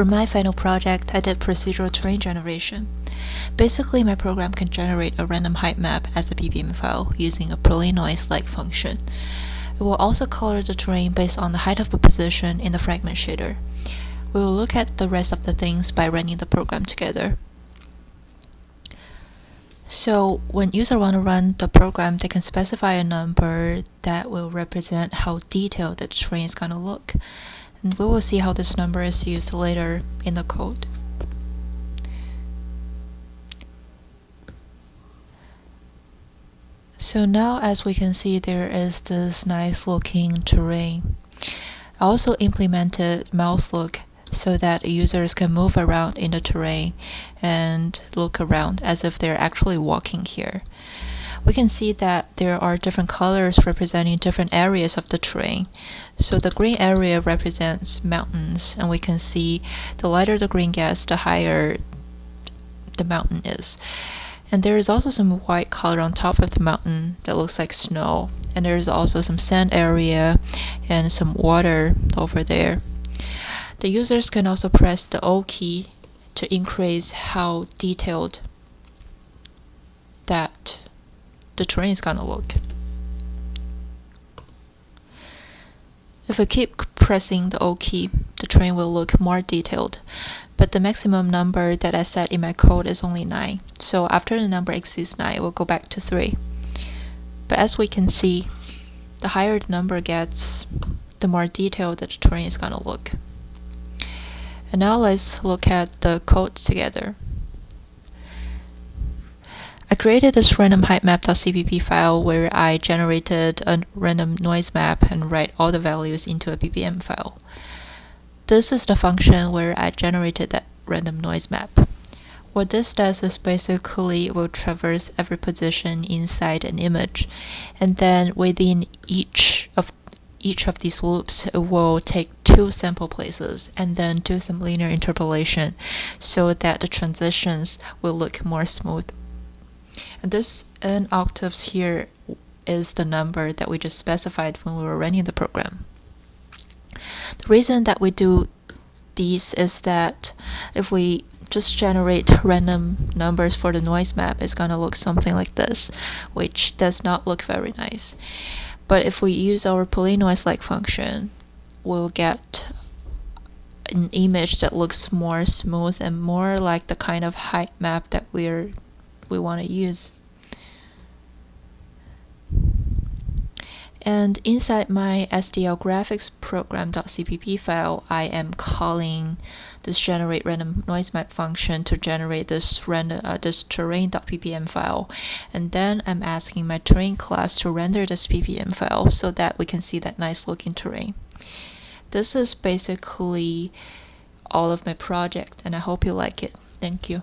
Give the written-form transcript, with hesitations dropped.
For my final project, I did procedural terrain generation. Basically, my program can generate a random height map as a BPM file using a polynoise-like function. It will also color the terrain based on the height of the position in the fragment shader. We will look at the rest of the things by running the program together. So when users want to run the program, they can specify a number that will represent how detailed the terrain is going to look. And we will see how this number is used later in the code. So now as we can see, there is this nice looking terrain. I also implemented mouse look so that users can move around in the terrain and look around as if they're actually walking here. We can see that there are different colors representing different areas of the terrain. So the green area represents mountains, and we can see the lighter the green gets, the higher the mountain is. And there is also some white color on top of the mountain that looks like snow. And there is also some sand area and some water over there. The users can also press the O key to increase how detailed that the terrain is gonna look. If we keep pressing the O key, the terrain will look more detailed. But the maximum number that I set in my code is only 9. So after the number exceeds 9, it will go back to 3. But as we can see, the higher the number gets, the more detailed the terrain is gonna look. And now let's look at the code together. I created this random height map.cpp file where I generated a random noise map and write all the values into a BPM file. This is the function where I generated that random noise map. What this does is basically it will traverse every position inside an image, and then within each of these loops, it will take 2 sample places and then do some linear interpolation so that the transitions will look more smooth. And this n octaves here is the number that we just specified when we were running the program. The reason that we do these is that if we just generate random numbers for the noise map, it's going to look something like this, which does not look very nice. But if we use our polynoise-like function, we'll get an image that looks more smooth and more like the kind of height map that we want to use. And inside my SDL graphics program.cpp file, I am calling this generate random noise map function to generate this terrain.ppm file. And then I'm asking my terrain class to render this ppm file so that we can see that nice looking terrain. This is basically all of my project, and I hope you like it. Thank you.